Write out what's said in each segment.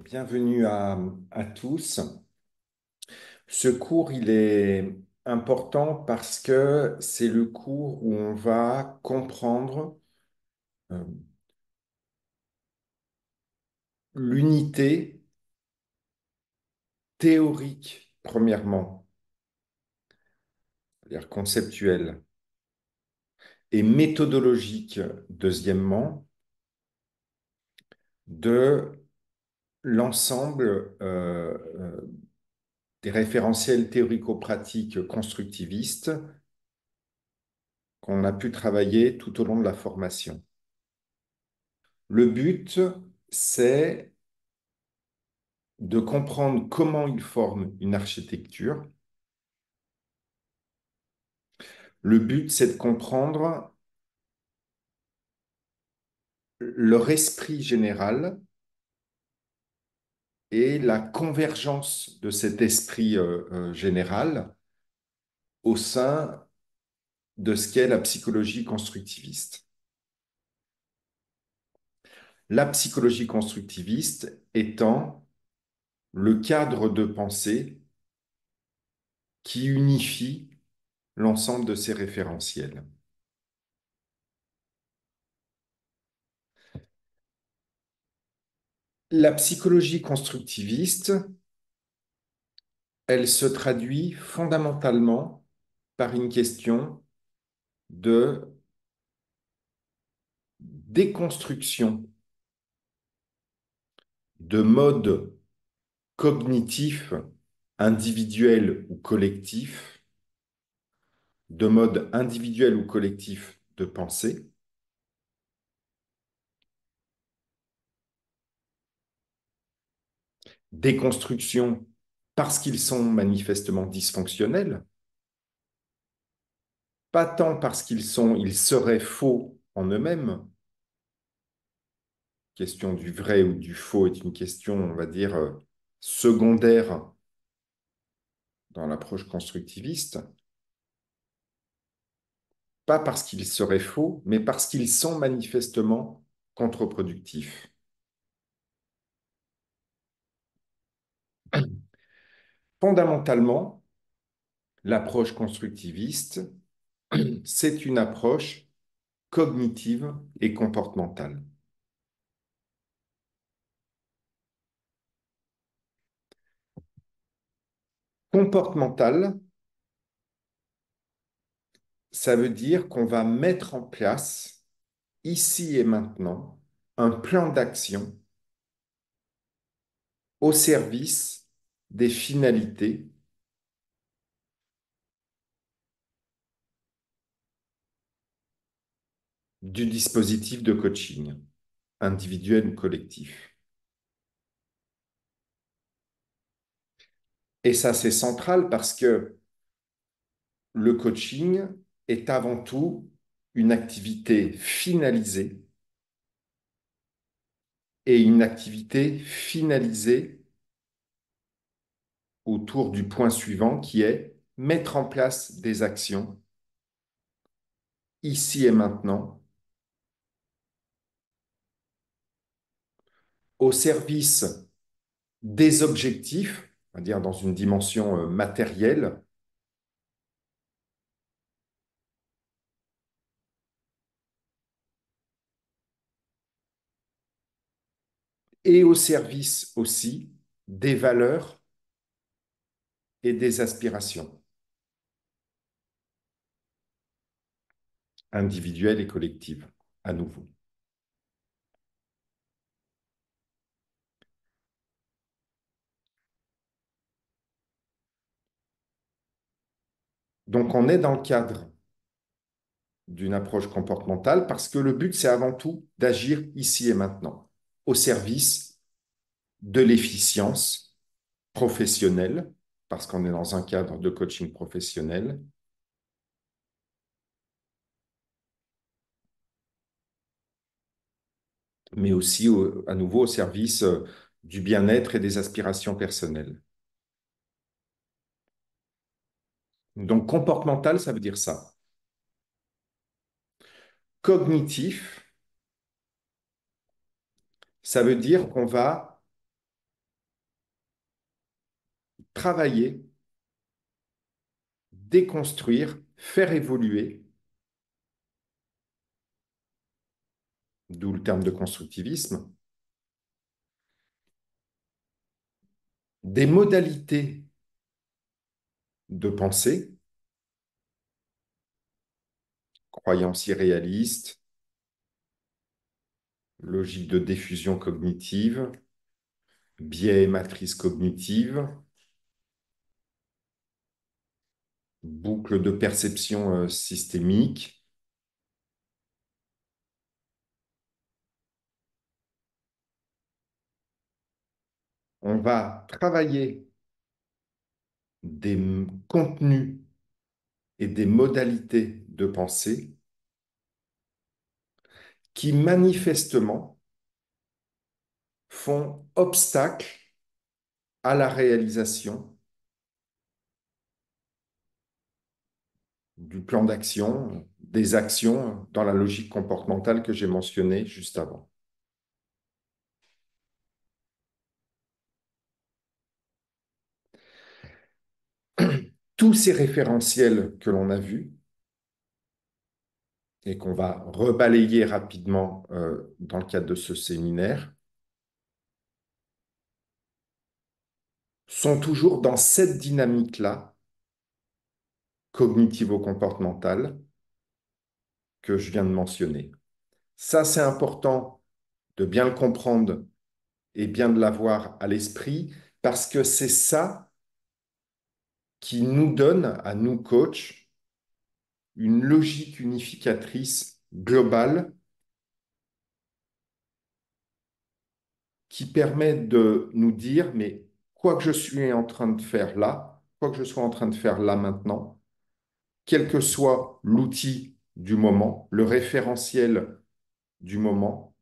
Bienvenue à tous. Ce cours, il est important parce que c'est le cours où on va comprendre euh, l'unité théorique, premièrement, c'est-à-dire conceptuelle, et méthodologique, deuxièmement, de l'ensemble des référentiels théorico-pratiques constructivistes qu'on a pu travailler tout au long de la formation. Le but, c'est de comprendre comment ils forment une architecture. Le but, c'est de comprendre leur esprit général et la convergence de cet esprit général au sein de ce qu'est la psychologie constructiviste. La psychologie constructiviste étant le cadre de pensée qui unifie l'ensemble de ces référentiels. La psychologie constructiviste, elle se traduit fondamentalement par une question de déconstruction de modes cognitifs individuels ou collectifs, de modes individuels ou collectifs de pensée, déconstruction parce qu'ils sont manifestement dysfonctionnels, pas tant parce ils seraient faux en eux-mêmes. Question du vrai ou du faux est une question, on va dire, secondaire dans l'approche constructiviste, pas parce qu'ils seraient faux, mais parce qu'ils sont manifestement contre-productifs. Fondamentalement, l'approche constructiviste, c'est une approche cognitive et comportementale. Comportementale, ça veut dire qu'on va mettre en place, ici et maintenant, un plan d'action au service des finalités du dispositif de coaching, individuel ou collectif. Et ça, c'est central parce que le coaching est avant tout une activité finalisée et une activité finalisée autour du point suivant qui est mettre en place des actions ici et maintenant au service des objectifs, on va dire dans une dimension matérielle, et au service aussi des valeurs et des aspirations individuelles et collectives, à nouveau. Donc on est dans le cadre d'une approche comportementale parce que le but, c'est avant tout d'agir ici et maintenant, au service de l'efficience professionnelle, parce qu'on est dans un cadre de coaching professionnel, mais aussi à nouveau au service du bien-être et des aspirations personnelles. Donc comportemental, ça veut dire ça. Cognitif, ça veut dire qu'on va travailler, déconstruire, faire évoluer, d'où le terme de constructivisme, des modalités de pensée, croyances irréalistes, logique de diffusion cognitive, biais et matrices cognitives, boucle de perception systémique. On va travailler des contenus et des modalités de pensée qui manifestement font obstacle à la réalisation du plan d'action, des actions dans la logique comportementale que j'ai mentionnée juste avant. Tous ces référentiels que l'on a vus et qu'on va rebalayer rapidement dans le cadre de ce séminaire sont toujours dans cette dynamique-là, cognitivo-comportementale, que je viens de mentionner. Ça, c'est important de bien le comprendre et bien de l'avoir à l'esprit, parce que c'est ça qui nous donne, à nous coachs, une logique unificatrice globale qui permet de nous dire, mais quoi que je suis en train de faire là, quoi que je sois en train de faire là maintenant, quel que soit l'outil du moment, le référentiel du moment,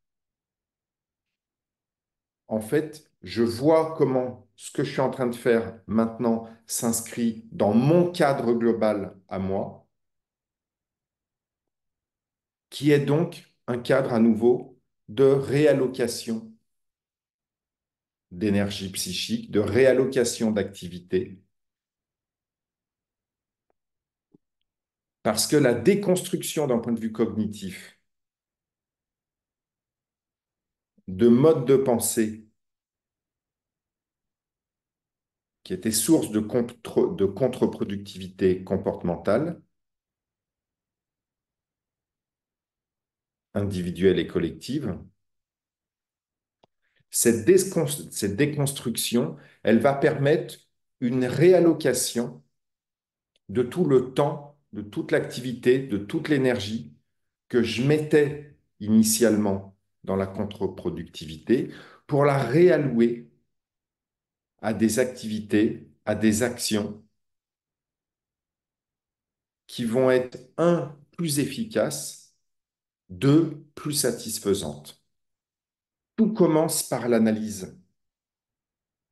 en fait, je vois comment ce que je suis en train de faire maintenant s'inscrit dans mon cadre global à moi, qui est donc un cadre à nouveau de réallocation d'énergie psychique, de réallocation d'activité, parce que la déconstruction d'un point de vue cognitif de modes de pensée qui étaient source de contre-productivité comportementale, individuelle et collective, cette déconstruction, elle va permettre une réallocation de tout le temps, de toute l'activité, de toute l'énergie que je mettais initialement dans la contre-productivité pour la réallouer à des activités, à des actions qui vont être, un, plus efficaces, deux, plus satisfaisantes. Tout commence par l'analyse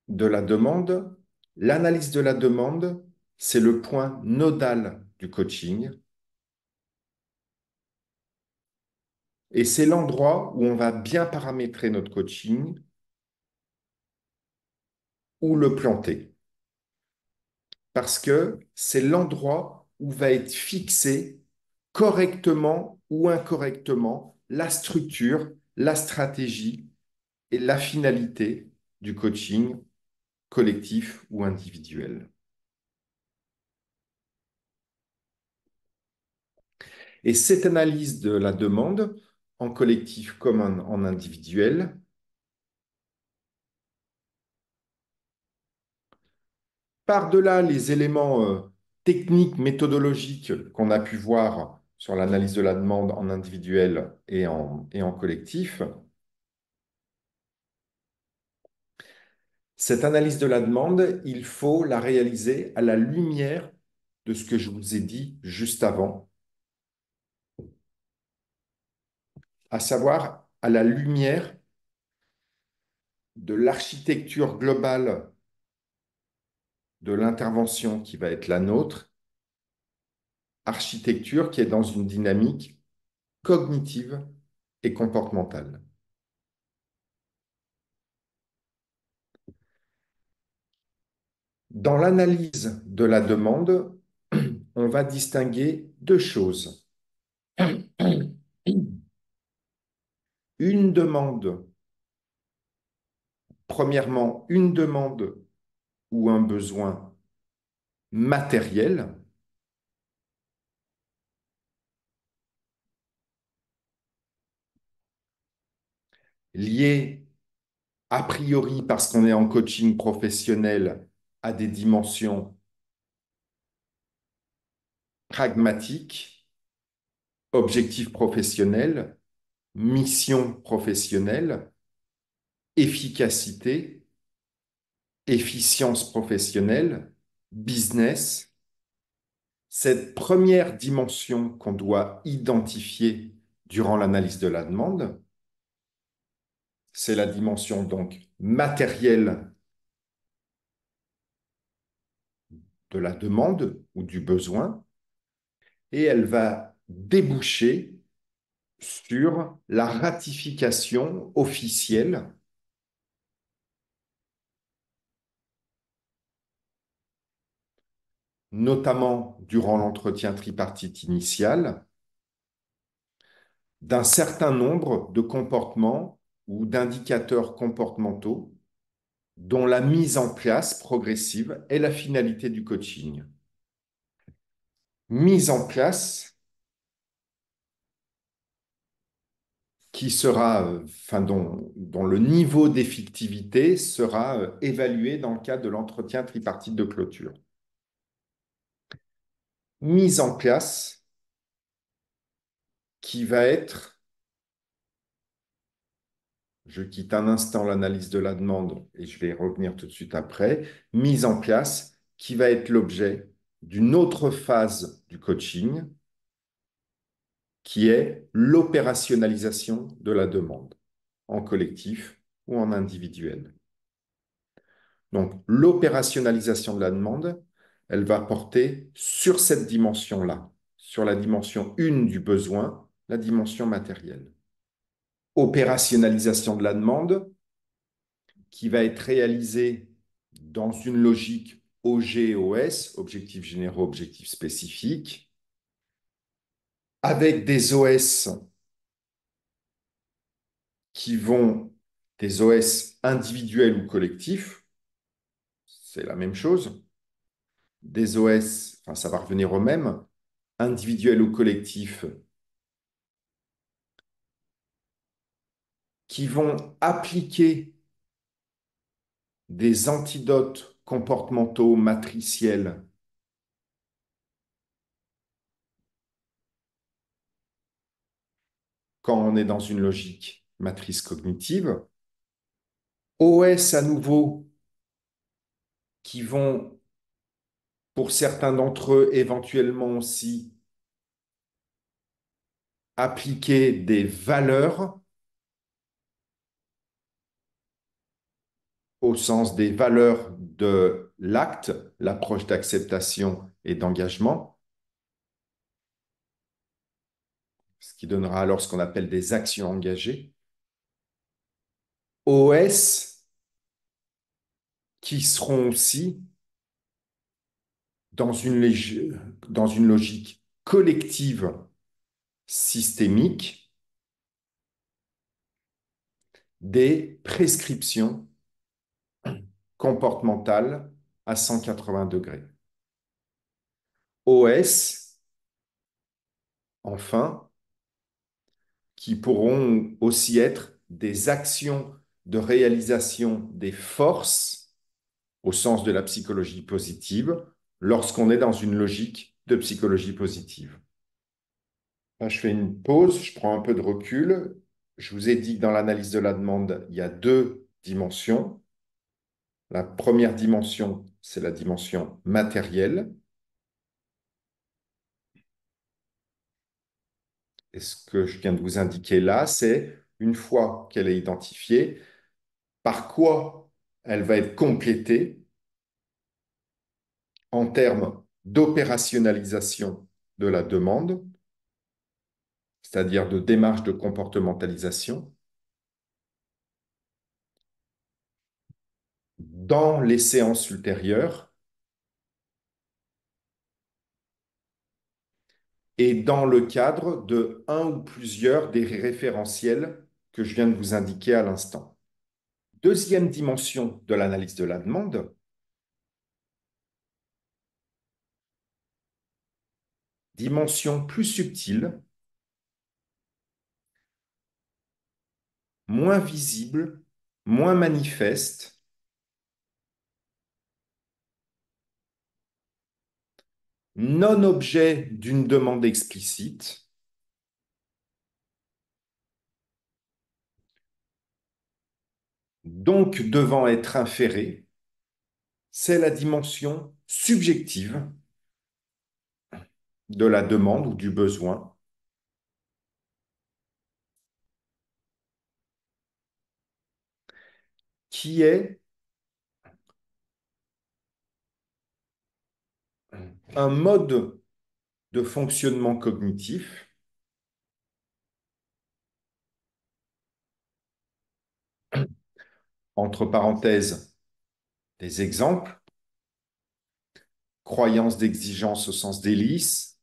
de la demande. L'analyse de la demande, c'est le point nodal du coaching et c'est l'endroit où on va bien paramétrer notre coaching ou le planter. Parce que c'est l'endroit où va être fixé correctement ou incorrectement la structure, la stratégie et la finalité du coaching collectif ou individuel. Et cette analyse de la demande, en collectif comme en individuel, par-delà les éléments techniques, méthodologiques qu'on a pu voir sur l'analyse de la demande en individuel et en collectif, cette analyse de la demande, il faut la réaliser à la lumière de ce que je vous ai dit juste avant, à savoir à la lumière de l'architecture globale de l'intervention qui va être la nôtre, architecture qui est dans une dynamique cognitive et comportementale. Dans l'analyse de la demande, on va distinguer deux choses. Une demande, premièrement, une demande ou un besoin matériel, lié a priori parce qu'on est en coaching professionnel à des dimensions pragmatiques, objectifs professionnels, mission professionnelle, efficacité, efficience professionnelle, business. Cette première dimension qu'on doit identifier durant l'analyse de la demande, c'est la dimension donc matérielle de la demande ou du besoin, et elle va déboucher sur la ratification officielle, notamment durant l'entretien tripartite initial, d'un certain nombre de comportements ou d'indicateurs comportementaux dont la mise en place progressive est la finalité du coaching. Mise en place qui sera, dont le niveau d'effectivité sera évalué dans le cadre de l'entretien tripartite de clôture. Mise en place qui va être, je quitte un instant l'analyse de la demande et je vais y revenir tout de suite après, mise en place qui va être l'objet d'une autre phase du coaching qui est l'opérationnalisation de la demande en collectif ou en individuel. Donc, l'opérationnalisation de la demande, elle va porter sur cette dimension-là, sur la dimension 1 du besoin, la dimension matérielle. Opérationnalisation de la demande qui va être réalisée dans une logique OG-OS, objectifs généraux, objectifs spécifiques, avec des OS qui vont, des OS individuels ou collectifs, c'est la même chose, des OS, enfin ça va revenir au même, individuels ou collectifs, qui vont appliquer des antidotes comportementaux matriciels quand on est dans une logique matrice cognitive. OS à nouveau, qui vont, pour certains d'entre eux, éventuellement aussi appliquer des valeurs au sens des valeurs de l'acte, l'approche d'acceptation et d'engagement, ce qui donnera alors ce qu'on appelle des actions engagées. OS qui seront aussi dans dans une logique collective systémique des prescriptions comportementales à 180 degrés. OS, enfin, qui pourront aussi être des actions de réalisation des forces au sens de la psychologie positive lorsqu'on est dans une logique de psychologie positive. Là, je fais une pause, je prends un peu de recul. Je vous ai dit que dans l'analyse de la demande, il y a deux dimensions. La première dimension, c'est la dimension matérielle. Et ce que je viens de vous indiquer là, c'est une fois qu'elle est identifiée, par quoi elle va être complétée en termes d'opérationnalisation de la demande, c'est-à-dire de démarche de comportementalisation, dans les séances ultérieures et dans le cadre de un ou plusieurs des référentiels que je viens de vous indiquer à l'instant. Deuxième dimension de l'analyse de la demande, dimension plus subtile, moins visible, moins manifeste, non objet d'une demande explicite, donc devant être inférée, c'est la dimension subjective de la demande ou du besoin, qui est un mode de fonctionnement cognitif, entre parenthèses, des exemples, croyance d'exigence au sens d'hélice,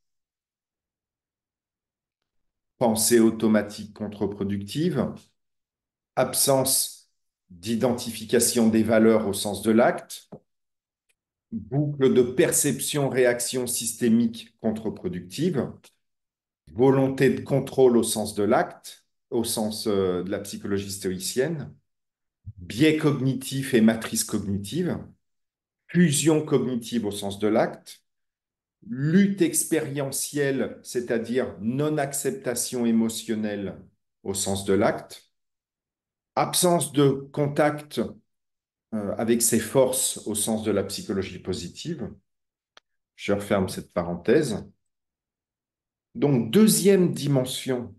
pensée automatique contre-productive, absence d'identification des valeurs au sens de l'acte, boucle de perception-réaction systémique contre-productive, volonté de contrôle au sens de l'acte, au sens de la psychologie stoïcienne, biais cognitif et matrice cognitive, fusion cognitive au sens de l'acte, lutte expérientielle, c'est-à-dire non-acceptation émotionnelle au sens de l'acte, absence de contact avec ses forces au sens de la psychologie positive. Je referme cette parenthèse. Donc, deuxième dimension,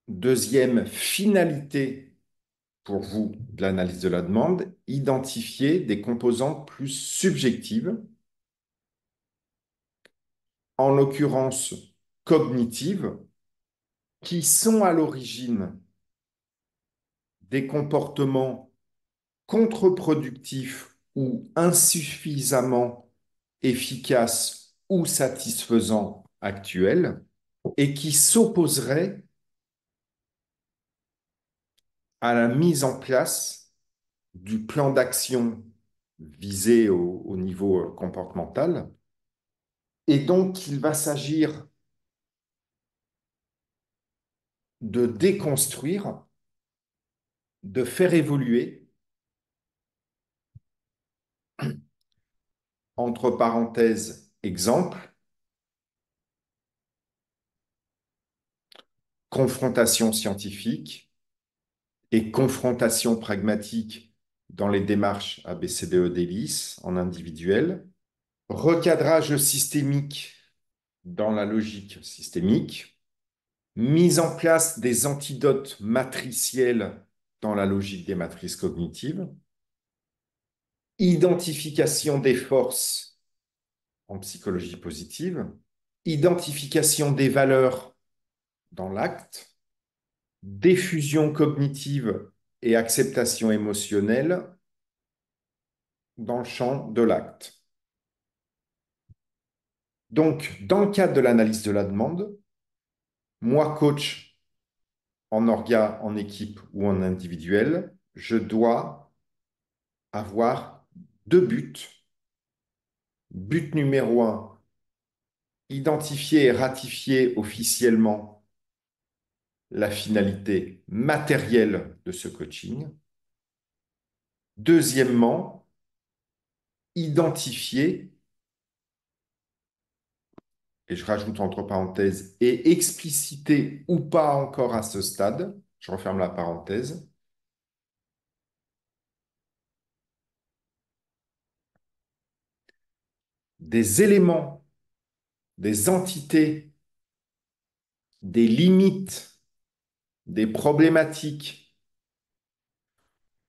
deuxième finalité pour vous de l'analyse de la demande, identifier des composantes plus subjectives, en l'occurrence cognitives, qui sont à l'origine des comportements contre-productifs ou insuffisamment efficaces ou satisfaisants actuels et qui s'opposeraient à la mise en place du plan d'action visé au niveau comportemental. Et donc, il va s'agir de déconstruire, de faire évoluer, entre parenthèses, exemple, confrontation scientifique et confrontation pragmatique dans les démarches ABCDE d'Hélice en individuel, recadrage systémique dans la logique systémique, mise en place des antidotes matriciels dans la logique des matrices cognitives, identification des forces en psychologie positive, identification des valeurs dans l'acte, diffusion cognitive et acceptation émotionnelle dans le champ de l'acte. Donc, dans le cadre de l'analyse de la demande, moi, coach en orga, en équipe ou en individuel, je dois avoir deux buts. But numéro un, identifier et ratifier officiellement la finalité matérielle de ce coaching. Deuxièmement, identifier, et je rajoute entre parenthèses, et expliciter ou pas encore à ce stade, je referme la parenthèse, des éléments, des entités, des limites, des problématiques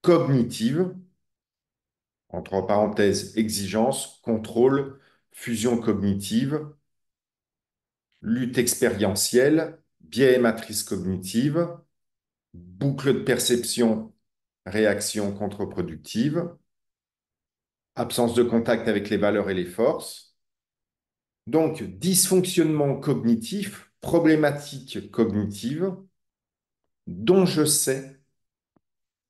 cognitives, entre parenthèses, exigence, contrôle, fusion cognitive, lutte expérientielle, biais et matrice cognitive, boucle de perception, réaction contre-productive, absence de contact avec les valeurs et les forces, Donc, dysfonctionnement cognitif, problématique cognitive, dont je sais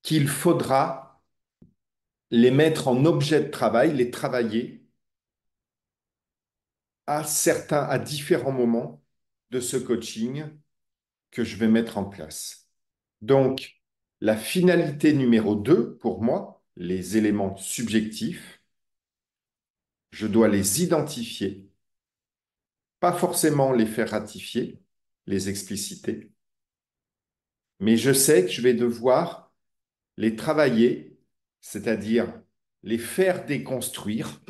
qu'il faudra les mettre en objet de travail, les travailler à différents moments de ce coaching que je vais mettre en place. Donc, la finalité numéro 2, pour moi, les éléments subjectifs, je dois les identifier, pas forcément les faire ratifier, les expliciter, mais je sais que je vais devoir les travailler, c'est-à-dire les faire déconstruire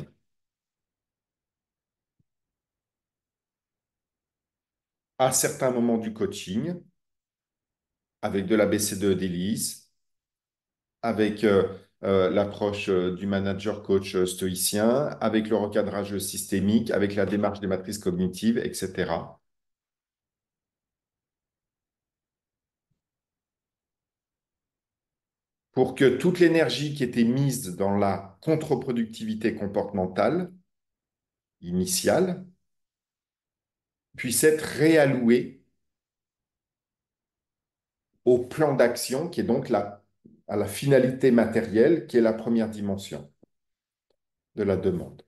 à certains moments du coaching, avec de l'ABCDE d'Élise, avec l'approche du manager coach stoïcien, avec le recadrage systémique, avec la démarche des matrices cognitives, etc. Pour que toute l'énergie qui était mise dans la contre-productivité comportementale initiale puisse être réallouée au plan d'action qui est donc à la finalité matérielle qui est la première dimension de la demande.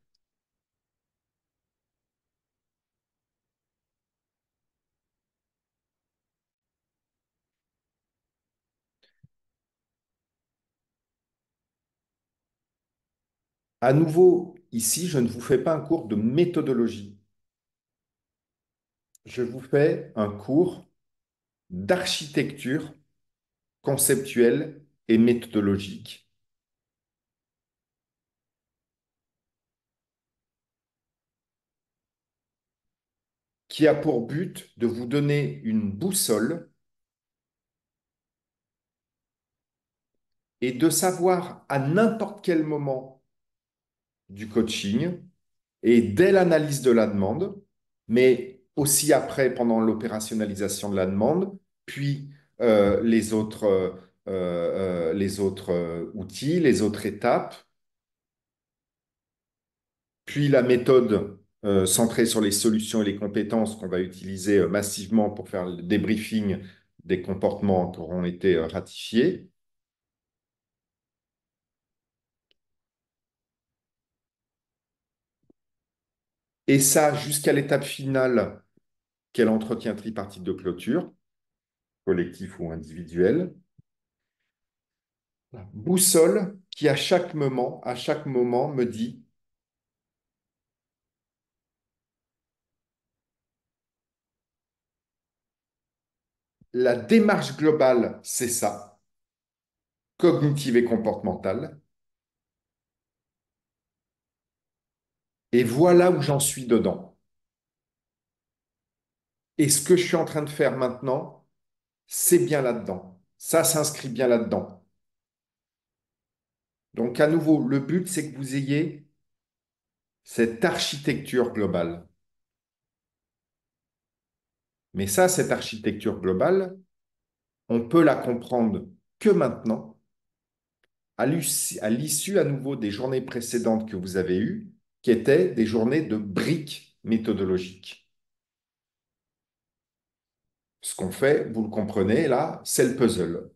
À nouveau, ici, je ne vous fais pas un cours de méthodologie. Je vous fais un cours d'architecture conceptuelle et méthodologique qui a pour but de vous donner une boussole et de savoir à n'importe quel moment du coaching et dès l'analyse de la demande, mais aussi après pendant l'opérationnalisation de la demande, puis les autres outils, les autres étapes, puis la méthode centrée sur les solutions et les compétences qu'on va utiliser massivement pour faire le débriefing des comportements qui auront été ratifiés. Et ça jusqu'à l'étape finale, quel entretien tripartite de clôture, collectif ou individuel. Boussole qui à chaque moment me dit la démarche globale, c'est ça, cognitive et comportementale, et voilà où j'en suis dedans. Et ce que je suis en train de faire maintenant, c'est bien là-dedans. Ça s'inscrit bien là-dedans. Donc, à nouveau, le but, c'est que vous ayez cette architecture globale. Mais ça, cette architecture globale, on peut la comprendre que maintenant, à l'issue à nouveau des journées précédentes que vous avez eues, qui étaient des journées de briques méthodologiques. Ce qu'on fait, vous le comprenez là, c'est le puzzle.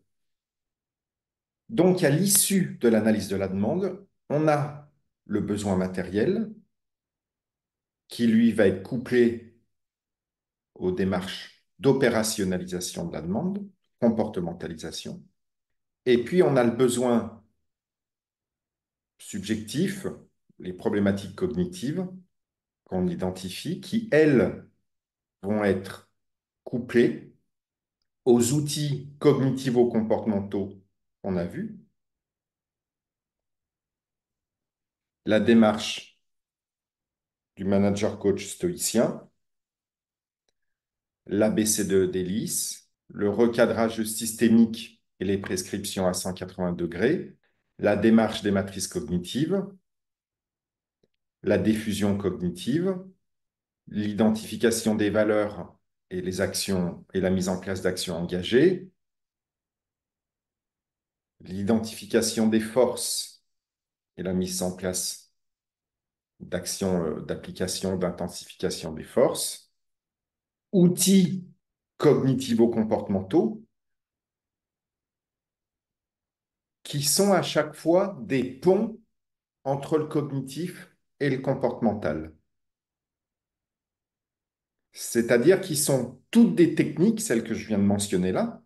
Donc, à l'issue de l'analyse de la demande, on a le besoin matériel qui, lui, va être couplé aux démarches d'opérationnalisation de la demande, comportementalisation. Et puis, on a le besoin subjectif, les problématiques cognitives qu'on identifie, qui, elles, vont être couplées aux outils cognitivo-comportementaux qu'on a vus, la démarche du manager coach stoïcien, l'ABCDE d'Hélice, le recadrage systémique et les prescriptions à 180 degrés, la démarche des matrices cognitives, la diffusion cognitive, l'identification des valeurs et les actions et la mise en place d'actions engagées, l'identification des forces et la mise en place d'action, d'application, d'intensification des forces, outils cognitivo-comportementaux qui sont à chaque fois des ponts entre le cognitif et le comportemental. C'est-à-dire qu'ils sont toutes des techniques, celles que je viens de mentionner là,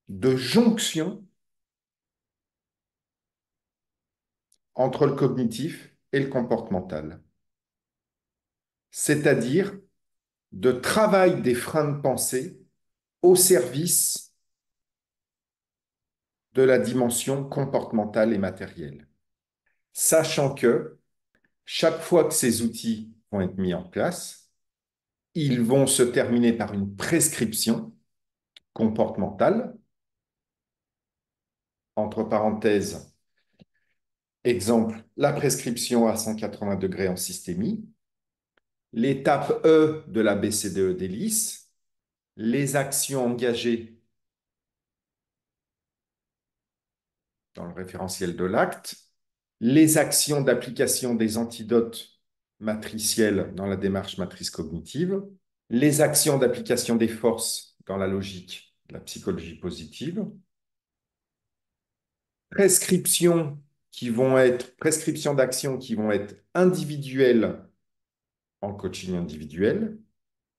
de jonction entre le cognitif et le comportemental. C'est-à-dire de travail des freins de pensée au service de la dimension comportementale et matérielle. Sachant que chaque fois que ces outils vont être mis en place, ils vont se terminer par une prescription comportementale, entre parenthèses, exemple, la prescription à 180 degrés en systémie, l'étape E de la BCDE d'Hélice, les actions engagées dans le référentiel de l'acte, les actions d'application des antidotes matriciels dans la démarche matrice cognitive, les actions d'application des forces dans la logique de la psychologie positive, prescriptions d'actions qui vont être individuelles en coaching individuel,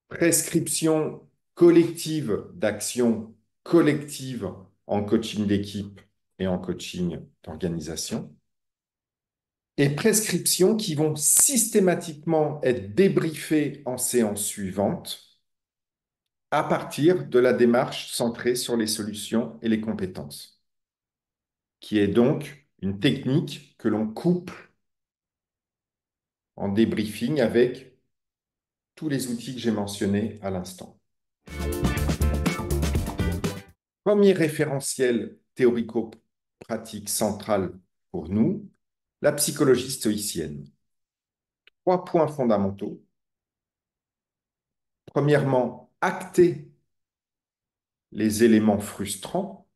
prescription collective d'actions collectives en coaching d'équipe et en coaching d'organisation, et prescriptions qui vont systématiquement être débriefées en séance suivante à partir de la démarche centrée sur les solutions et les compétences, qui est donc une technique que l'on couple en débriefing avec tous les outils que j'ai mentionnés à l'instant. Premier référentiel théorico-pratique central pour nous, la psychologie stoïcienne. 3 points fondamentaux. Premièrement, acter les éléments frustrants,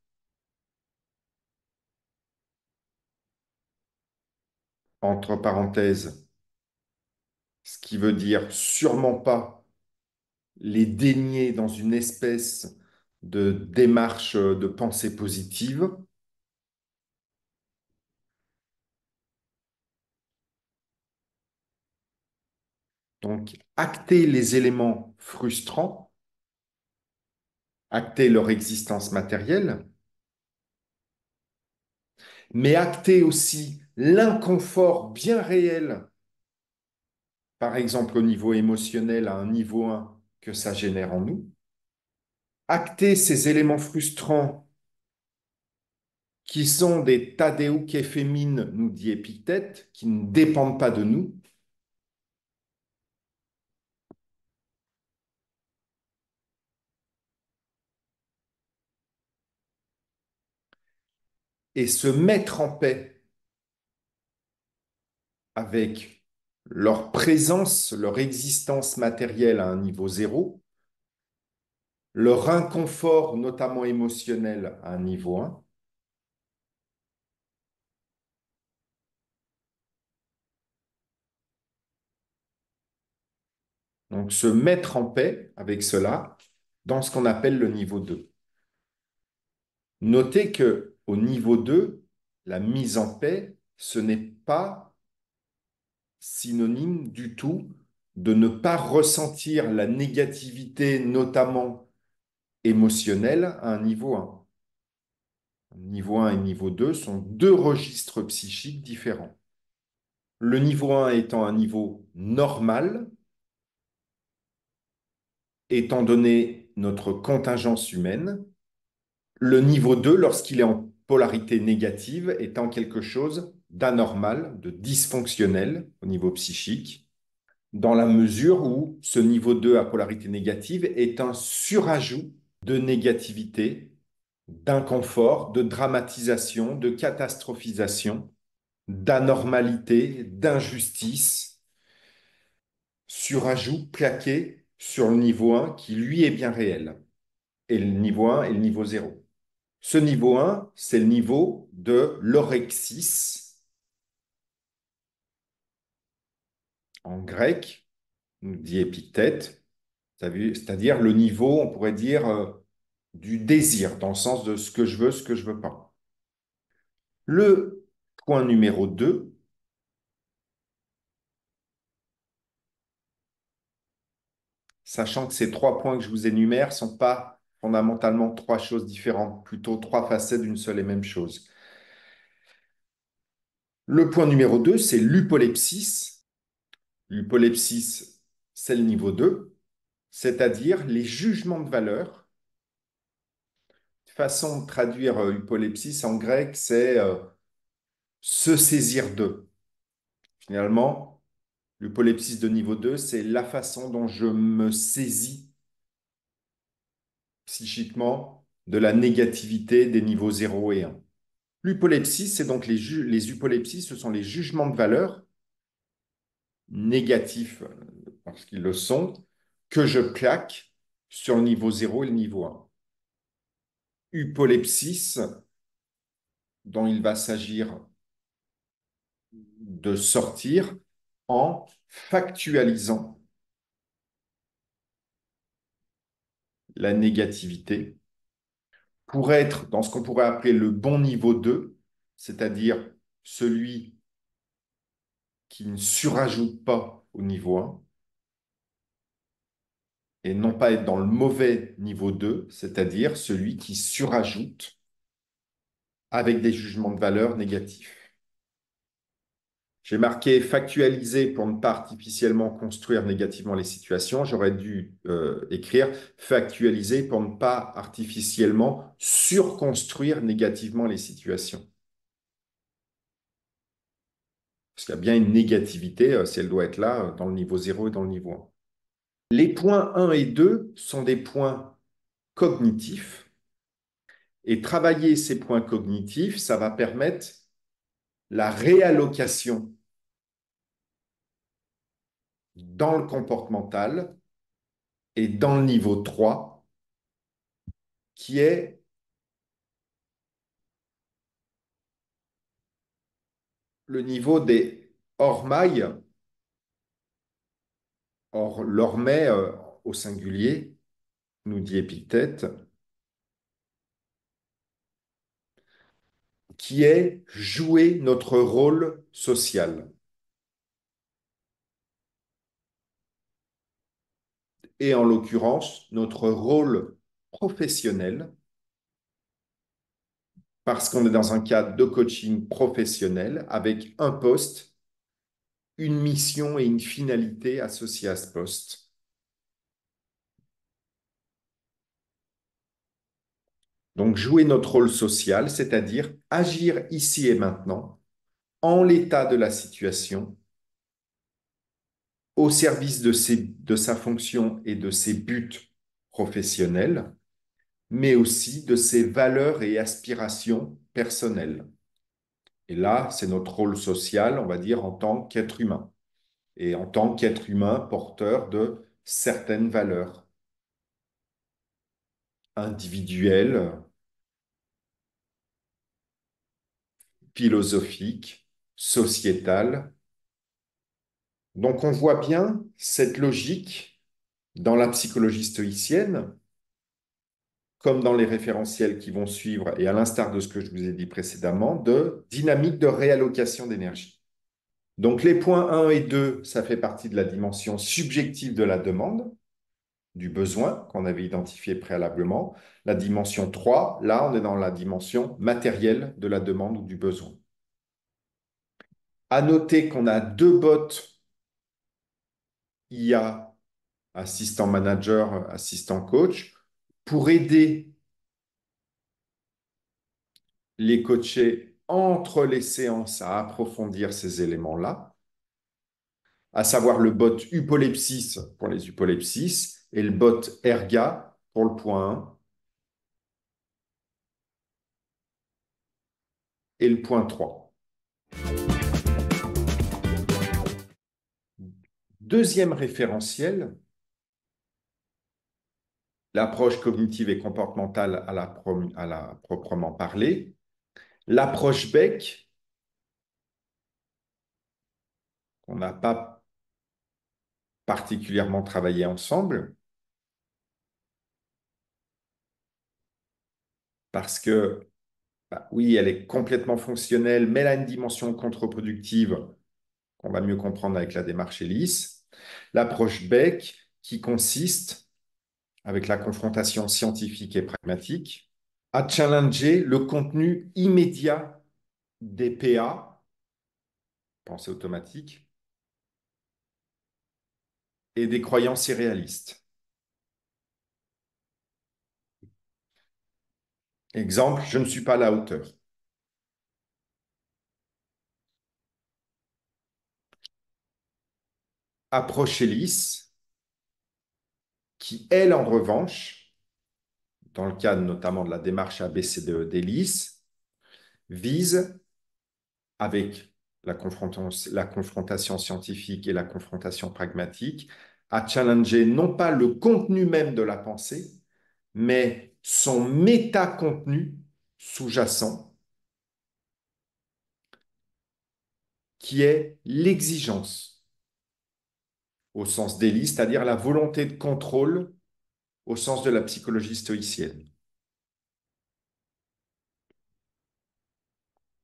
entre parenthèses, ce qui veut dire sûrement pas les dénier dans une espèce de démarche de pensée positive. Donc, acter les éléments frustrants, acter leur existence matérielle, mais acter aussi l'inconfort bien réel, par exemple au niveau émotionnel à un niveau 1 que ça génère en nous, acter ces éléments frustrants qui sont des tadeuke fémines, nous dit Épictète, qui ne dépendent pas de nous, et se mettre en paix avec leur présence, leur existence matérielle à un niveau 0, leur inconfort, notamment émotionnel, à un niveau 1, donc se mettre en paix avec cela dans ce qu'on appelle le niveau 2. Notez que au niveau 2, la mise en paix, ce n'est pas synonyme du tout de ne pas ressentir la négativité, notamment émotionnelle, à un niveau 1. Niveau 1 et niveau 2 sont 2 registres psychiques différents. Le niveau 1 étant un niveau normal, étant donné notre contingence humaine, le niveau 2, lorsqu'il est en polarité négative, étant quelque chose d'anormal, de dysfonctionnel au niveau psychique, dans la mesure où ce niveau 2 à polarité négative est un surajout de négativité, d'inconfort, de dramatisation, de catastrophisation, d'anormalité, d'injustice, surajout plaqué sur le niveau 1 qui lui est bien réel, et le niveau 1 et le niveau 0. Ce niveau 1, c'est le niveau de l'orexis, en grec, nous dit Épictète, c'est-à-dire le niveau, on pourrait dire, du désir, dans le sens de ce que je veux pas. Le point numéro 2, sachant que ces 3 points que je vous énumère ne sont pas fondamentalement 3 choses différentes, plutôt 3 facettes d'une seule et même chose. Le point numéro 2, c'est l'hypolepsis. L'hypolepsis, c'est le niveau 2, c'est-à-dire les jugements de valeur. Façon de traduire hypolepsis en grec, c'est se saisir de. Finalement, l'hypolepsis de niveau 2, c'est la façon dont je me saisis psychiquement de la négativité des niveaux 0 et 1. L'hypolepsie, c'est donc les hypolepsies, ce sont les jugements de valeur négatifs, parce qu'ils le sont, que je claque sur le niveau 0 et le niveau 1. Hypolepsis, dont il va s'agir de sortir en factualisant la négativité pour être dans ce qu'on pourrait appeler le bon niveau 2, c'est-à-dire celui qui ne surajoute pas au niveau 1, et non pas être dans le mauvais niveau 2, c'est-à-dire celui qui surajoute avec des jugements de valeur négatifs. J'ai marqué factualiser pour ne pas artificiellement construire négativement les situations. J'aurais dû écrire factualiser pour ne pas artificiellement surconstruire négativement les situations. Parce qu'il y a bien une négativité si elle doit être là dans le niveau 0 et dans le niveau 1. Les points 1 et 2 sont des points cognitifs. Et travailler ces points cognitifs, ça va permettre la réallocation dans le comportemental et dans le niveau 3, qui est le niveau des ormailles, or l'ormais au singulier, nous dit Épictète, qui est jouer notre rôle social. Et en l'occurrence, notre rôle professionnel, parce qu'on est dans un cadre de coaching professionnel avec un poste, une mission et une finalité associées à ce poste. Donc, jouer notre rôle social, c'est-à-dire agir ici et maintenant, en l'état de la situation, au service de sa fonction et de ses buts professionnels, mais aussi de ses valeurs et aspirations personnelles. Et là, c'est notre rôle social, on va dire, en tant qu'être humain. Et en tant qu'être humain porteur de certaines valeurs individuelles, philosophiques, sociétales. Donc on voit bien cette logique dans la psychologie stoïcienne, comme dans les référentiels qui vont suivre, et à l'instar de ce que je vous ai dit précédemment, de dynamique de réallocation d'énergie. Donc les points 1 et 2, ça fait partie de la dimension subjective de la demande, du besoin qu'on avait identifié préalablement. La dimension 3, là, on est dans la dimension matérielle de la demande ou du besoin. À noter qu'on a 2 bots IA, assistant manager, assistant coach, pour aider les coachés entre les séances à approfondir ces éléments-là, à savoir le bot Upolepsis pour les Upolepsis et le bot Erga pour le point 1 et le point 3. Deuxième référentiel, l'approche cognitive et comportementale à la proprement parler, l'approche Beck, qu'on n'a pas particulièrement travailler ensemble parce que, bah, oui, elle est complètement fonctionnelle, mais elle a une dimension contre-productive qu'on va mieux comprendre avec la démarche Hélice. L'approche Beck, qui consiste, avec la confrontation scientifique et pragmatique, à challenger le contenu immédiat des PA, pensée automatique, et des croyances irréalistes. Exemple, je ne suis pas à la hauteur. Approche Hélice, qui, elle, en revanche, dans le cadre notamment de la démarche ABCDE d'Hélice, vise, avec la confrontation scientifique et la confrontation pragmatique, à challenger non pas le contenu même de la pensée, mais son méta-contenu sous-jacent, qui est l'exigence, au sens d'Élie, c'est-à-dire la volonté de contrôle au sens de la psychologie stoïcienne.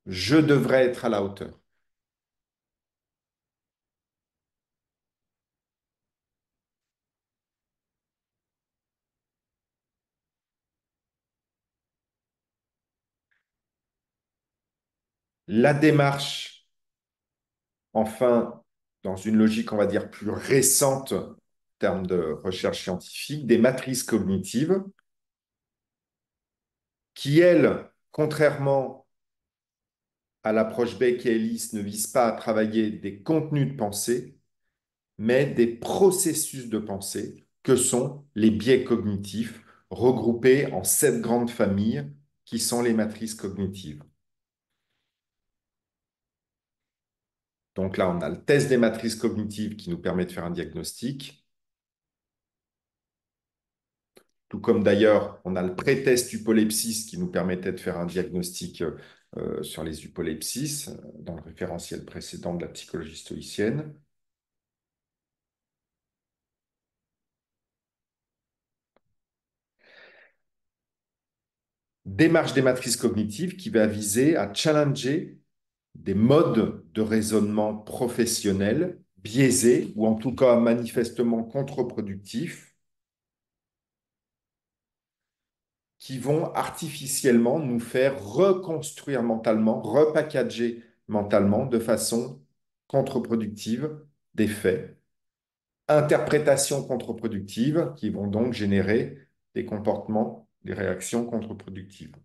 Je devrais être à la hauteur. La démarche, enfin, dans une logique, on va dire, plus récente en termes de recherche scientifique, des matrices cognitives qui, elles, contrairement à l'approche Beck et Ellis, ne visent pas à travailler des contenus de pensée, mais des processus de pensée que sont les biais cognitifs, regroupés en 7 grandes familles qui sont les matrices cognitives. Donc là, on a le test des matrices cognitives qui nous permet de faire un diagnostic, tout comme d'ailleurs, on a le pré-test upolepsis qui nous permettait de faire un diagnostic sur les upolepsis dans le référentiel précédent de la psychologie stoïcienne. Démarche des matrices cognitives qui va viser à challenger des modes de raisonnement professionnels biaisés ou en tout cas manifestement contre-productifs qui vont artificiellement nous faire reconstruire mentalement, repackager mentalement de façon contre-productive des faits, interprétations contre-productives qui vont donc générer des comportements, des réactions contre-productives.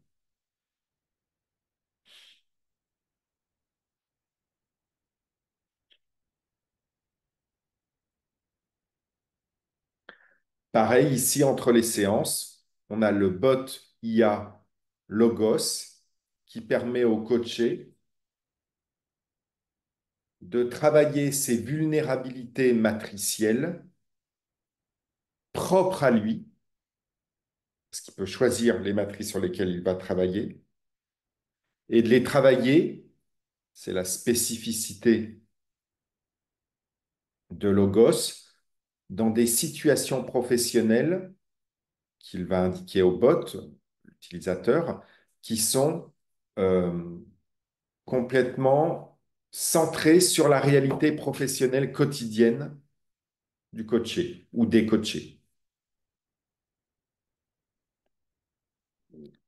Pareil, ici, entre les séances, on a le bot IA Logos qui permet au coaché de travailler ses vulnérabilités matricielles propres à lui, parce qu'il peut choisir les matrices sur lesquelles il va travailler, et de les travailler, c'est la spécificité de Logos, dans des situations professionnelles qu'il va indiquer au bot, l'utilisateur, qui sont euh, complètement centrées sur la réalité professionnelle quotidienne du coaché ou des coachés.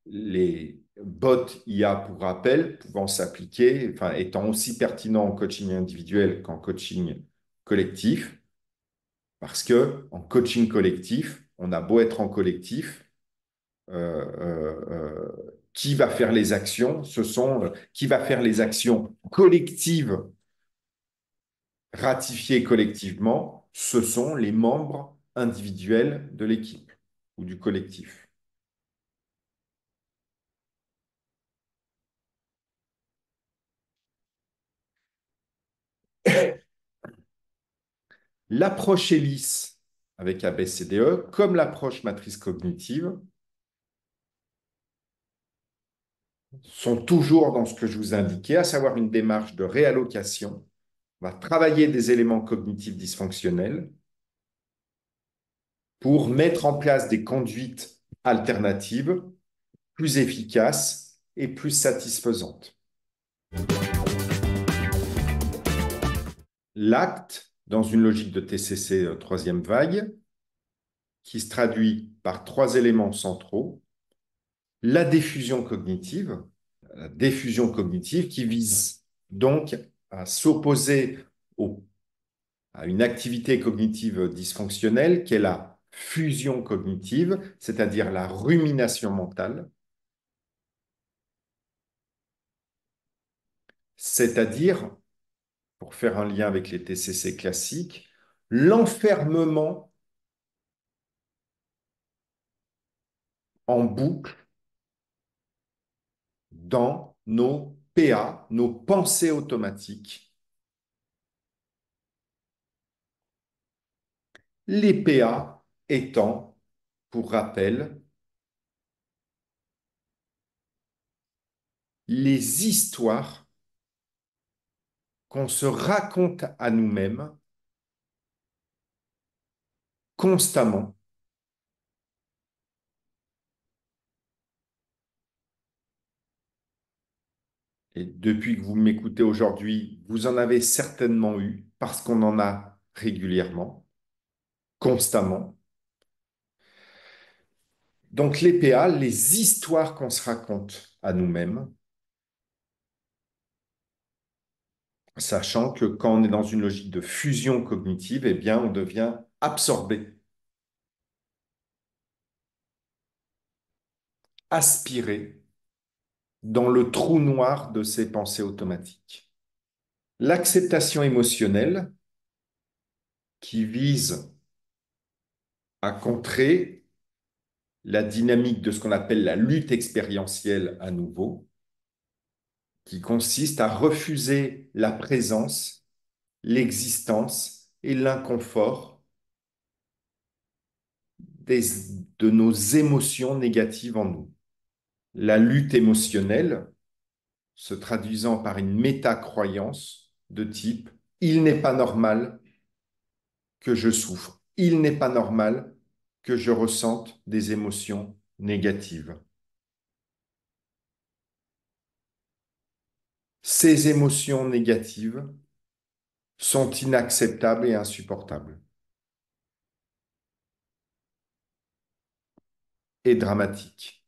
Les bots IA, pour rappel, pouvant s'appliquer, enfin, étant aussi pertinents en coaching individuel qu'en coaching collectif, parce que en coaching collectif, on a beau être en collectif, qui va faire les actions? Qui va faire les actions collectives ratifiées collectivement? Ce sont les membres individuels de l'équipe ou du collectif. L'approche hélice avec ABCDE, comme l'approche matrice cognitive, sont toujours dans ce que je vous indiquais, à savoir une démarche de réallocation. On va travailler des éléments cognitifs dysfonctionnels pour mettre en place des conduites alternatives plus efficaces et plus satisfaisantes. L'acte, dans une logique de TCC troisième vague, qui se traduit par trois éléments centraux. La diffusion cognitive qui vise donc à s'opposer à une activité cognitive dysfonctionnelle qui est la fusion cognitive, c'est-à-dire la rumination mentale, c'est-à-dire, pour faire un lien avec les TCC classiques, l'enfermement en boucle dans nos PA, nos pensées automatiques. Les PA étant, pour rappel, les histoires qu'on se raconte à nous-mêmes constamment. Et depuis que vous m'écoutez aujourd'hui, vous en avez certainement eu parce qu'on en a régulièrement, constamment. Donc les PA, les histoires qu'on se raconte à nous-mêmes, sachant que quand on est dans une logique de fusion cognitive, eh bien, on devient absorbé, aspiré dans le trou noir de ces pensées automatiques. L'acceptation émotionnelle, qui vise à contrer la dynamique de ce qu'on appelle la lutte expérientielle à nouveau, qui consiste à refuser la présence, l'existence et l'inconfort de nos émotions négatives en nous. La lutte émotionnelle se traduisant par une métacroyance de type il n'est pas normal que je souffre, il n'est pas normal que je ressente des émotions négatives. Ces émotions négatives sont inacceptables et insupportables et dramatiques.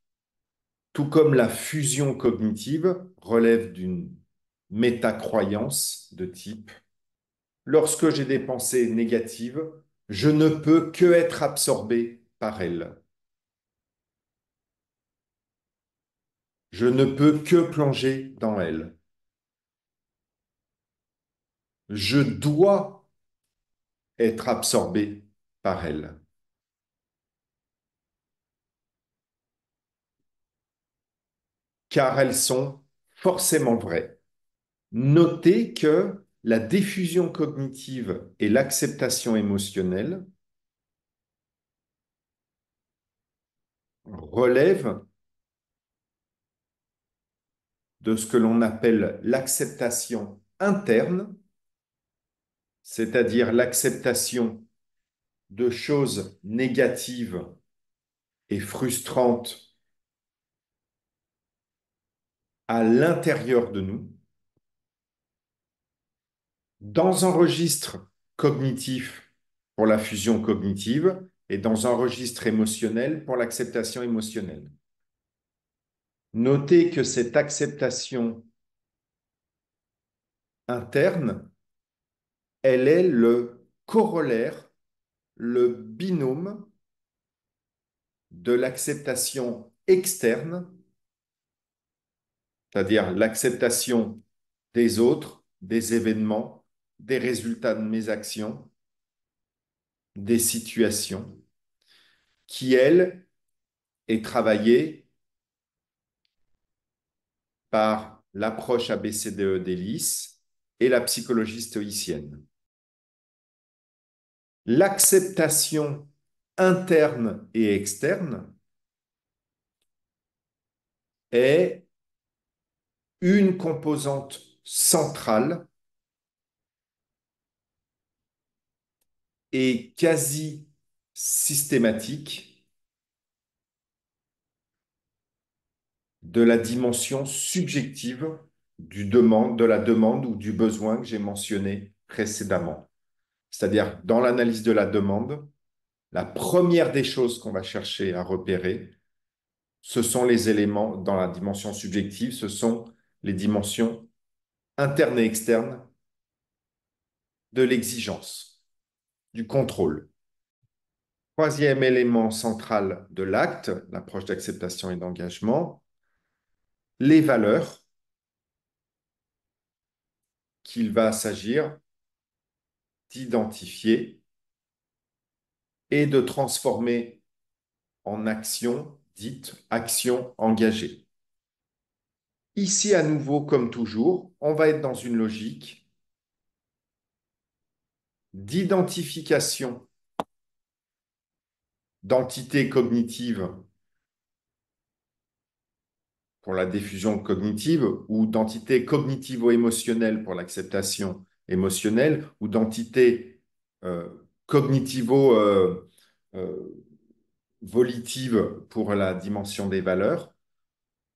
Tout comme la fusion cognitive relève d'une métacroyance de type lorsque j'ai des pensées négatives, je ne peux que être absorbé par elles. Je ne peux que plonger dans elles. Je dois être absorbé par elles, car elles sont forcément vraies. Notez que la diffusion cognitive et l'acceptation émotionnelle relèvent de ce que l'on appelle l'acceptation interne, c'est-à-dire l'acceptation de choses négatives et frustrantes à l'intérieur de nous, dans un registre cognitif pour la fusion cognitive et dans un registre émotionnel pour l'acceptation émotionnelle. Notez que cette acceptation interne, elle est le corollaire, le binôme de l'acceptation externe, c'est-à-dire l'acceptation des autres, des événements, des résultats de mes actions, des situations, qui, elle, est travaillée par l'approche ABCDE d'Ellis et la psychologie stoïcienne. L'acceptation interne et externe est une composante centrale et quasi systématique de la dimension subjective de la demande ou du besoin que j'ai mentionné précédemment. C'est-à-dire, dans l'analyse de la demande, la première des choses qu'on va chercher à repérer, ce sont les éléments dans la dimension subjective, ce sont les dimensions internes et externes de l'exigence, du contrôle. Troisième élément central de l'acte, l'approche d'acceptation et d'engagement, les valeurs qu'il va s'agir d'identifier et de transformer en action dite action engagée. Ici, à nouveau, comme toujours, on va être dans une logique d'identification d'entités cognitives pour la diffusion cognitive ou d'entités cognitivo-émotionnelles pour l'acceptation émotionnelle ou d'entités cognitivo-volitives pour la dimension des valeurs.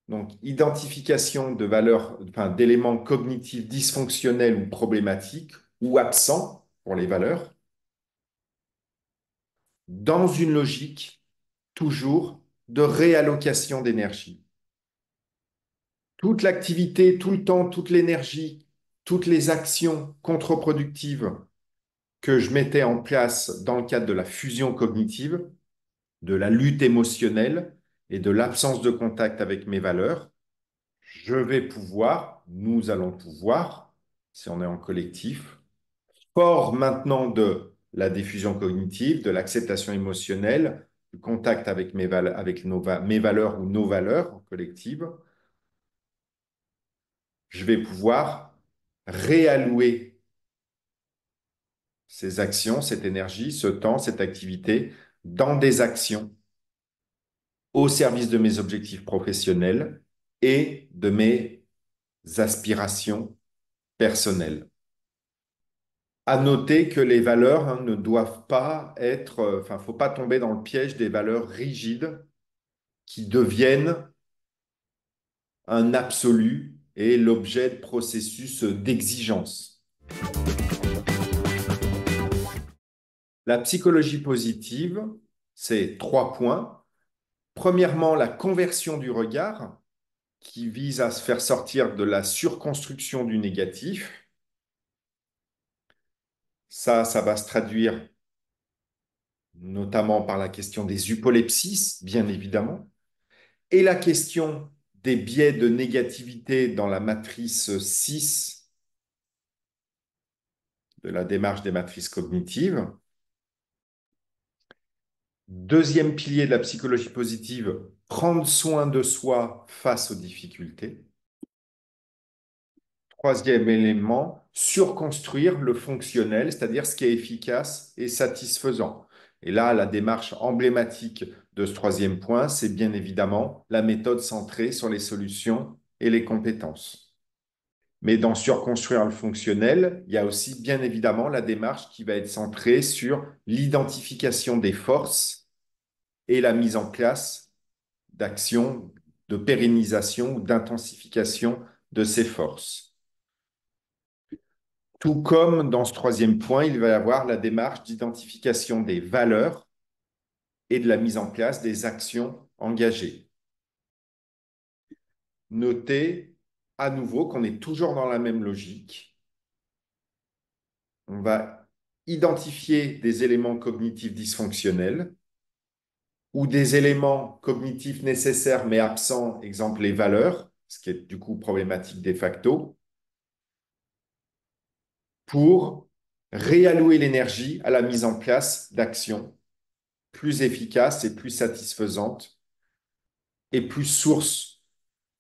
Donc, identification de valeurs, enfin, d'éléments cognitifs dysfonctionnels ou problématiques ou absents pour les valeurs, dans une logique toujours de réallocation d'énergie. Toute l'activité, tout le temps, toute l'énergie, toutes les actions contre-productives que je mettais en place dans le cadre de la fusion cognitive, de la lutte émotionnelle et de l'absence de contact avec mes valeurs, je vais pouvoir, nous allons pouvoir, si on est en collectif, fort maintenant de la diffusion cognitive, de l'acceptation émotionnelle, du contact avec mes valeurs ou nos valeurs collectives, je vais pouvoir réallouer ces actions, cette énergie, ce temps, cette activité dans des actions au service de mes objectifs professionnels et de mes aspirations personnelles. À noter que les valeurs ne doivent pas être, enfin, faut pas tomber dans le piège des valeurs rigides qui deviennent un absolu et l'objet de processus d'exigence. La psychologie positive, c'est 3 points. Premièrement, la conversion du regard, qui vise à se faire sortir de la surconstruction du négatif. Ça va se traduire notamment par la question des upolepsis, bien évidemment, et la question des biais de négativité dans la matrice 6 de la démarche des matrices cognitives. Deuxième pilier de la psychologie positive, prendre soin de soi face aux difficultés. Troisième élément, surconstruire le fonctionnel, c'est-à-dire ce qui est efficace et satisfaisant. Et là, la démarche emblématique de ce troisième point, c'est bien évidemment la méthode centrée sur les solutions et les compétences. Mais dans surconstruire le fonctionnel, il y a aussi bien évidemment la démarche qui va être centrée sur l'identification des forces et la mise en place d'actions de pérennisation ou d'intensification de ces forces. Tout comme dans ce troisième point, il va y avoir la démarche d'identification des valeurs et de la mise en place des actions engagées. Notez à nouveau qu'on est toujours dans la même logique. On va identifier des éléments cognitifs dysfonctionnels ou des éléments cognitifs nécessaires mais absents, exemple les valeurs, ce qui est du coup problématique de facto, pour réallouer l'énergie à la mise en place d'actions plus efficaces et plus satisfaisantes et plus source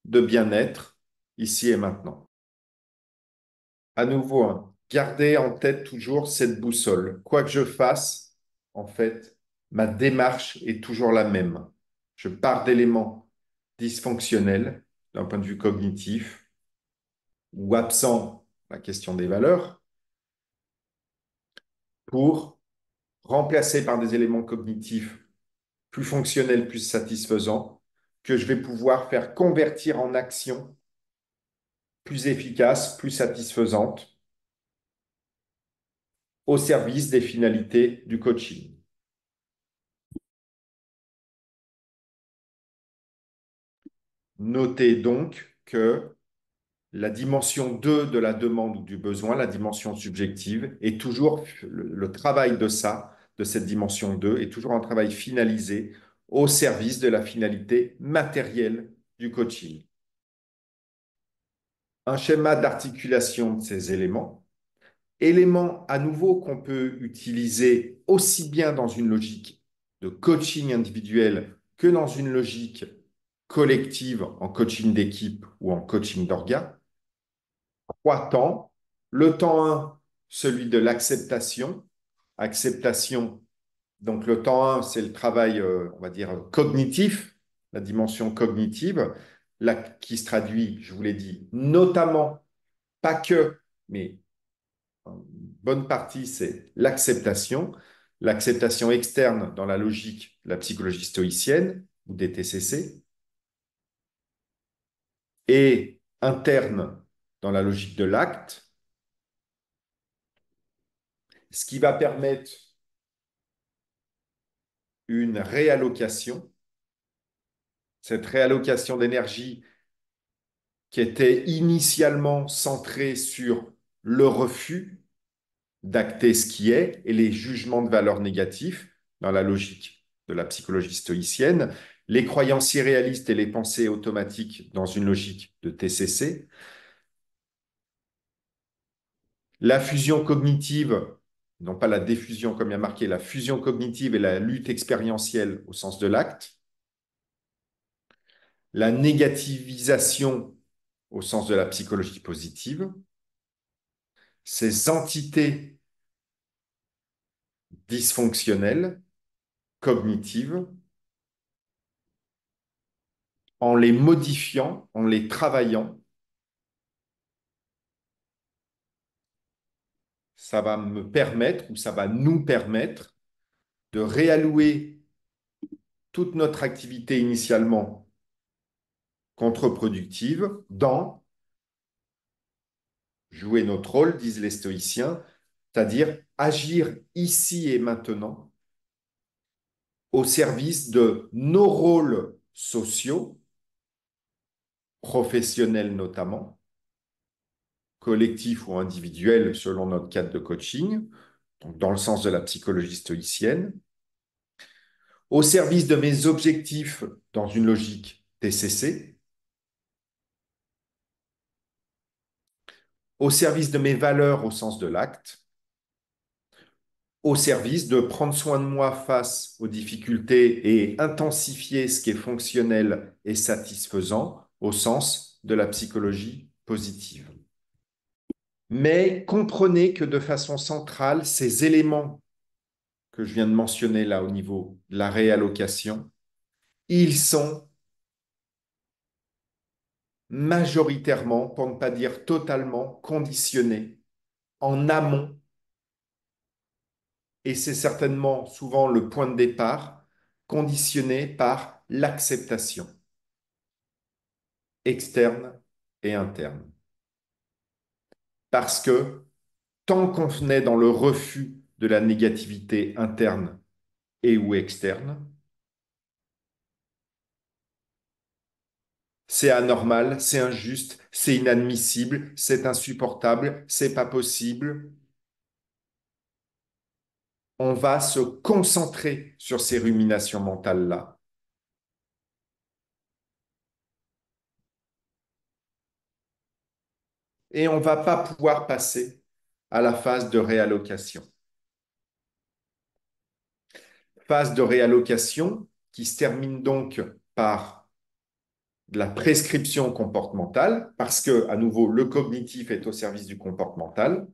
de bien-être ici et maintenant. À nouveau, hein, gardez en tête toujours cette boussole. Quoi que je fasse, en fait, ma démarche est toujours la même. Je pars d'éléments dysfonctionnels d'un point de vue cognitif ou absent la question des valeurs pour remplacés par des éléments cognitifs plus fonctionnels, plus satisfaisants, que je vais pouvoir faire convertir en action plus efficace, plus satisfaisante au service des finalités du coaching. Notez donc que la dimension 2 de la demande ou du besoin, la dimension subjective, est toujours le travail de ça, de cette dimension 2, est toujours un travail finalisé au service de la finalité matérielle du coaching. Un schéma d'articulation de ces éléments, éléments à nouveau qu'on peut utiliser aussi bien dans une logique de coaching individuel que dans une logique collective en coaching d'équipe ou en coaching d'orga. Trois temps. Le temps 1, celui de l'acceptation. Acceptation. Donc le temps 1, c'est le travail, on va dire, cognitif, la dimension cognitive, là, qui se traduit, je vous l'ai dit, notamment, pas que, mais une bonne partie, c'est l'acceptation. L'acceptation externe dans la logique de la psychologie stoïcienne ou des TCC, et interne dans la logique de l'acte, ce qui va permettre une réallocation, cette réallocation d'énergie qui était initialement centrée sur le refus d'acter ce qui est et les jugements de valeur négatifs dans la logique de la psychologie stoïcienne, les croyances irréalistes et les pensées automatiques dans une logique de TCC, la fusion cognitive, non pas la diffusion comme il y a marqué, la fusion cognitive et la lutte expérientielle au sens de l'acte, la négativisation au sens de la psychologie positive, ces entités dysfonctionnelles, cognitives, en les modifiant, en les travaillant, ça va me permettre ou ça va nous permettre de réallouer toute notre activité initialement contre-productive dans jouer notre rôle, disent les stoïciens, c'est-à-dire agir ici et maintenant au service de nos rôles sociaux, professionnels notamment, collectifs ou individuels selon notre cadre de coaching, donc dans le sens de la psychologie stoïcienne, au service de mes objectifs dans une logique TCC, au service de mes valeurs au sens de l'acte, au service de prendre soin de moi face aux difficultés et intensifier ce qui est fonctionnel et satisfaisant au sens de la psychologie positive. Mais comprenez que de façon centrale, ces éléments que je viens de mentionner là au niveau de la réallocation, ils sont majoritairement, pour ne pas dire totalement, conditionnés en amont, et c'est certainement souvent le point de départ, conditionné par l'acceptation externe et interne. Parce que tant qu'on est dans le refus de la négativité interne et ou externe, c'est anormal, c'est injuste, c'est inadmissible, c'est insupportable, c'est pas possible. On va se concentrer sur ces ruminations mentales-là. Et on ne va pas pouvoir passer à la phase de réallocation. Phase de réallocation qui se termine donc par de la prescription comportementale, parce que, à nouveau, le cognitif est au service du comportemental.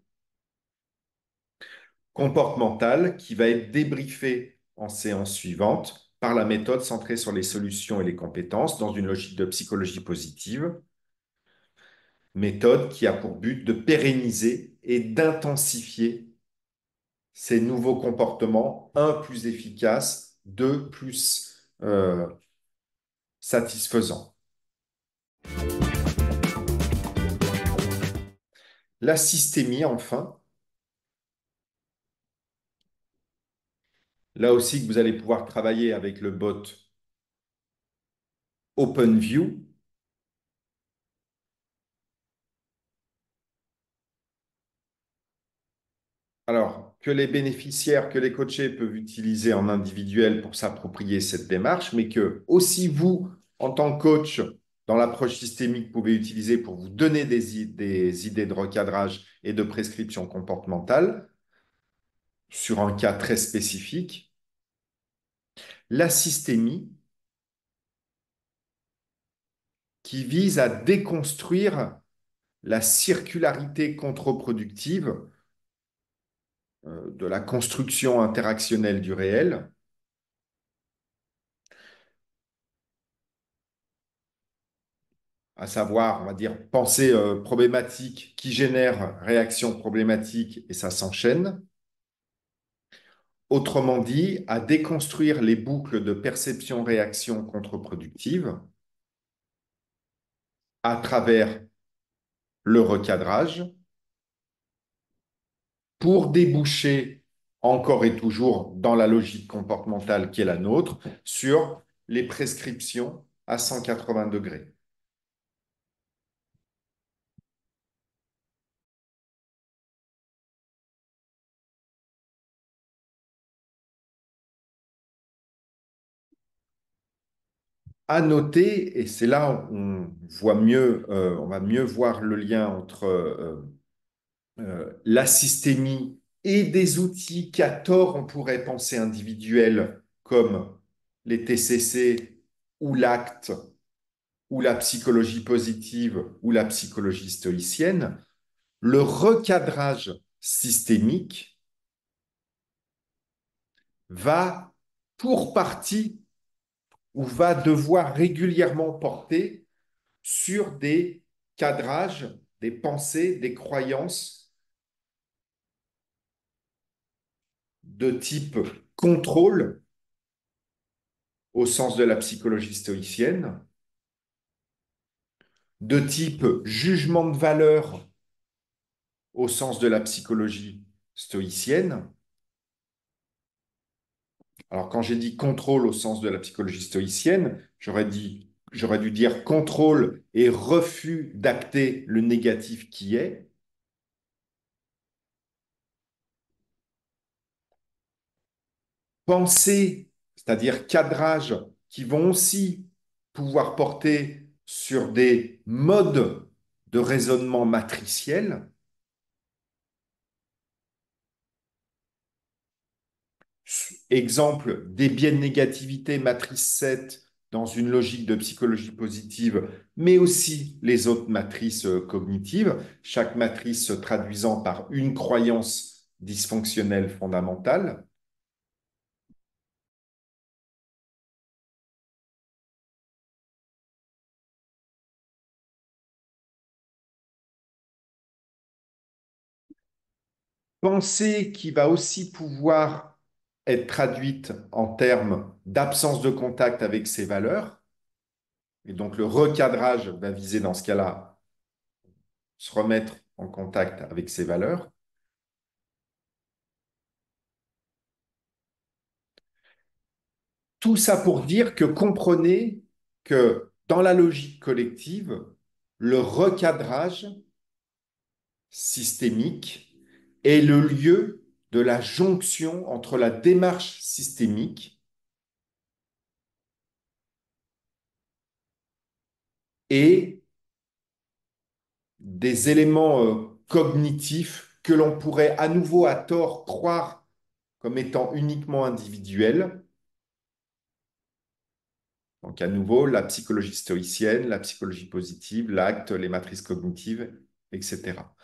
Comportemental qui va être débriefé en séance suivante par la méthode centrée sur les solutions et les compétences dans une logique de psychologie positive, méthode qui a pour but de pérenniser et d'intensifier ces nouveaux comportements, un, plus efficaces, deux, plus satisfaisants. La systémie, enfin, là aussi que vous allez pouvoir travailler avec le bot OpenView. Alors, que les bénéficiaires, que les coachés peuvent utiliser en individuel pour s'approprier cette démarche, mais que aussi vous, en tant que coach, dans l'approche systémique, pouvez utiliser pour vous donner des idées de recadrage et de prescription comportementale sur un cas très spécifique. La systémie qui vise à déconstruire la circularité contre-productive de la construction interactionnelle du réel, à savoir, on va dire, pensée problématique qui génère réaction problématique et ça s'enchaîne. Autrement dit, à déconstruire les boucles de perception-réaction contre-productive à travers le recadrage pour déboucher encore et toujours dans la logique comportementale qui est la nôtre sur les prescriptions à 180 degrés. À noter, et c'est là où on va mieux voir le lien entre la systémie et des outils qu'à tort on pourrait penser individuels comme les TCC ou l'acte ou la psychologie positive ou la psychologie stoïcienne, le recadrage systémique va pour partie ou va devoir régulièrement porter sur des cadrages, des pensées, des croyances de type contrôle au sens de la psychologie stoïcienne, de type jugement de valeur au sens de la psychologie stoïcienne. Alors, quand j'ai dit contrôle au sens de la psychologie stoïcienne, j'aurais dû dire contrôle et refus d'acter le négatif qui est. Pensée, c'est-à-dire cadrage, qui vont aussi pouvoir porter sur des modes de raisonnement matriciel. Exemple, des biais de négativité, matrice 7 dans une logique de psychologie positive, mais aussi les autres matrices cognitives, chaque matrice se traduisant par une croyance dysfonctionnelle fondamentale. Pensée qui va aussi pouvoir être traduite en termes d'absence de contact avec ses valeurs. Et donc le recadrage va viser dans ce cas-là se remettre en contact avec ses valeurs. Tout ça pour dire que comprenez que dans la logique collective, le recadrage systémique est le lieu de la jonction entre la démarche systémique et des éléments cognitifs que l'on pourrait à nouveau à tort croire comme étant uniquement individuels. Donc à nouveau, la psychologie stoïcienne, la psychologie positive, l'acte, les matrices cognitives, etc.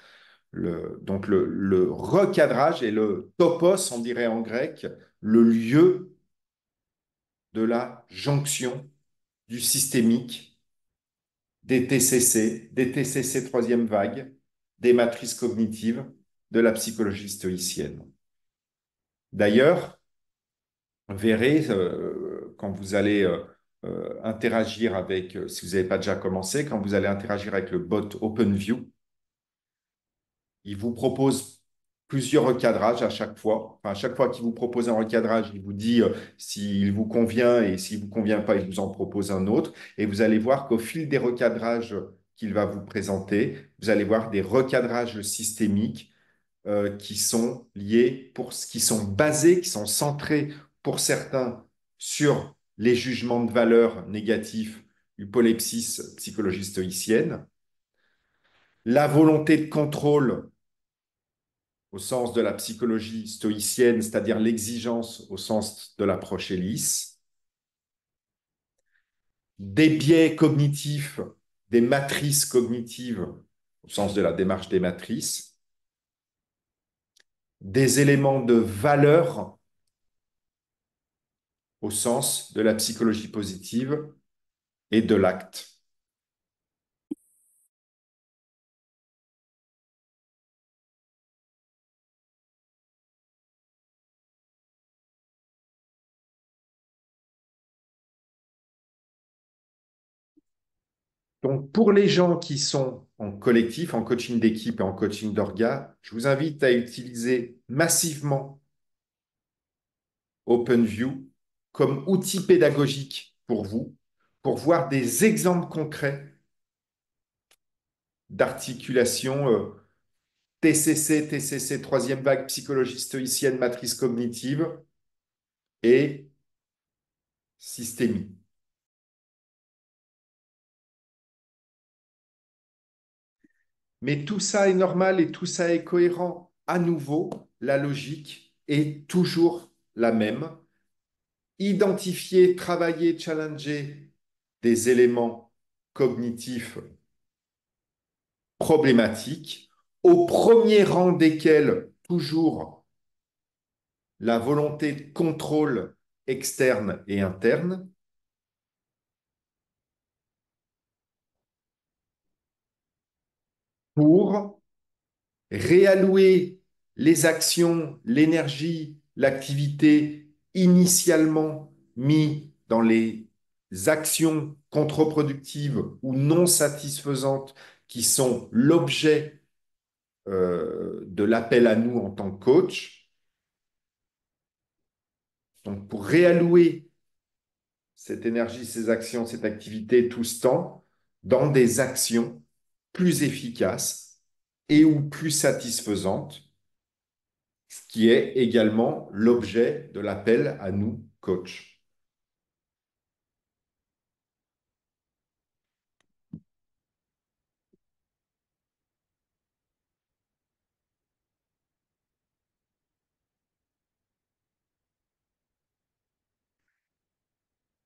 Le recadrage et le topos, on dirait en grec, le lieu de la jonction du systémique, des TCC troisième vague, des matrices cognitives, de la psychologie stoïcienne. D'ailleurs, vous verrez, quand vous allez interagir avec, si vous n'avez pas déjà commencé, quand vous allez interagir avec le bot OpenView, il vous propose plusieurs recadrages à chaque fois. Enfin, à chaque fois qu'il vous propose un recadrage, il vous dit s'il vous convient et s'il ne vous convient pas, il vous en propose un autre. Et vous allez voir qu'au fil des recadrages qu'il va vous présenter, vous allez voir des recadrages systémiques qui sont liés, qui sont basés, qui sont centrés pour certains sur les jugements de valeur négatifs, hypolepsis, psychologie stoïcienne, la volonté de contrôle au sens de la psychologie stoïcienne, c'est-à-dire l'exigence au sens de l'approche Ellis, des biais cognitifs, des matrices cognitives au sens de la démarche des matrices, des éléments de valeur au sens de la psychologie positive et de l'acte. Donc, pour les gens qui sont en collectif, en coaching d'équipe et en coaching d'orga, je vous invite à utiliser massivement OpenView comme outil pédagogique pour vous, pour voir des exemples concrets d'articulation TCC, TCC, troisième vague, psychologie stoïcienne, matrice cognitive et systémie. Mais tout ça est normal et tout ça est cohérent. À nouveau, la logique est toujours la même. Identifier, travailler, challenger des éléments cognitifs problématiques, au premier rang desquels toujours la volonté de contrôle externe et interne, pour réallouer les actions, l'énergie, l'activité initialement mis dans les actions contre-productives ou non satisfaisantes qui sont l'objet de l'appel à nous en tant que coach. Donc, pour réallouer cette énergie, ces actions, cette activité, tout ce temps, dans des actions plus efficaces et ou plus satisfaisantes, ce qui est également l'objet de l'appel à nous, coach.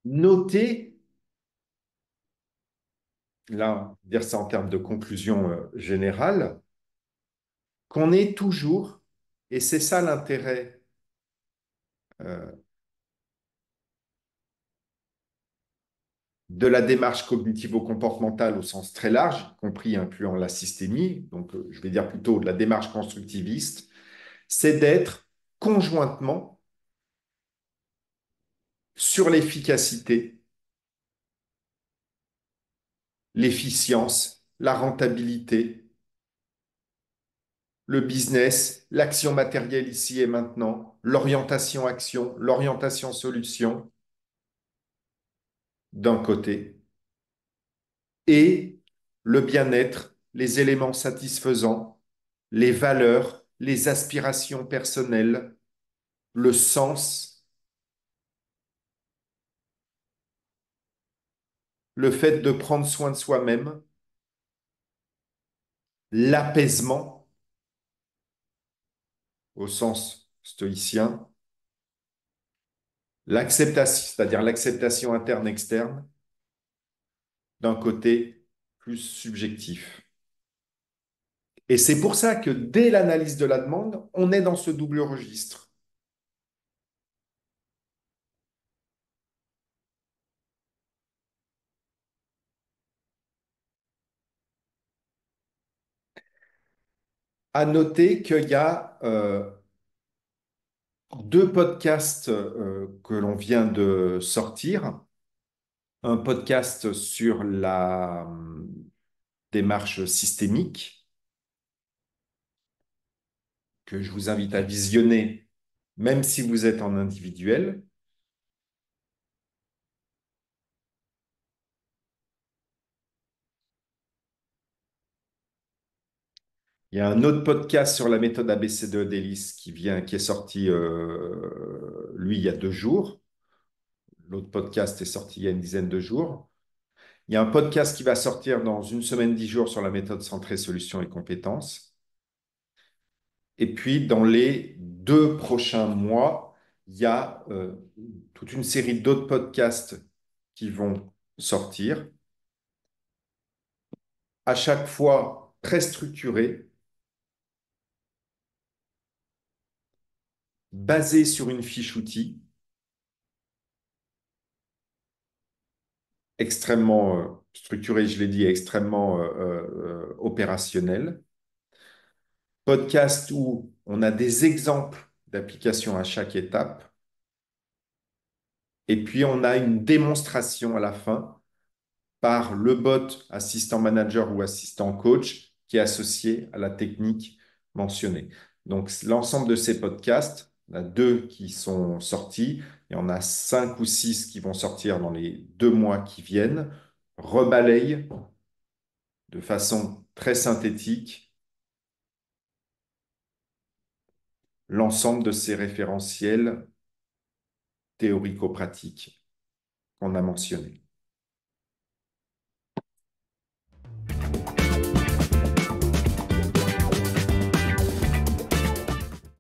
Notez, là, dire ça en termes de conclusion générale, qu'on est toujours, et c'est ça l'intérêt euh, de la démarche cognitivo-comportementale au sens très large, y compris incluant la systémie, donc je vais dire plutôt de la démarche constructiviste, c'est d'être conjointement sur l'efficacité, l'efficience, la rentabilité, le business, l'action matérielle ici et maintenant, l'orientation action, l'orientation solution d'un côté, et le bien-être, les éléments satisfaisants, les valeurs, les aspirations personnelles, le sens, le fait de prendre soin de soi-même, l'apaisement au sens stoïcien, l'acceptation, c'est-à-dire l'acceptation interne-externe, d'un côté plus subjectif. Et c'est pour ça que dès l'analyse de la demande, on est dans ce double registre. À noter qu'il y a deux podcasts que l'on vient de sortir. Un podcast sur la démarche systémique que je vous invite à visionner, même si vous êtes en individuel. Il y a un autre podcast sur la méthode ABC de Delis qui est sorti, lui, il y a 2 jours. L'autre podcast est sorti il y a une dizaine de jours. Il y a un podcast qui va sortir dans une semaine, 10 jours sur la méthode centrée solutions et compétences. Et puis, dans les 2 prochains mois, il y a toute une série d'autres podcasts qui vont sortir, à chaque fois très structurés, basés sur une fiche outil extrêmement structurée, je l'ai dit, extrêmement opérationnelle. Podcast où on a des exemples d'applications à chaque étape. Et puis, on a une démonstration à la fin par le bot assistant manager ou assistant coach qui est associé à la technique mentionnée. Donc, l'ensemble de ces podcasts, il y en a 2 qui sont sortis, il y en a 5 ou 6 qui vont sortir dans les 2 mois qui viennent, rebalayent de façon très synthétique l'ensemble de ces référentiels théorico-pratiques qu'on a mentionnés.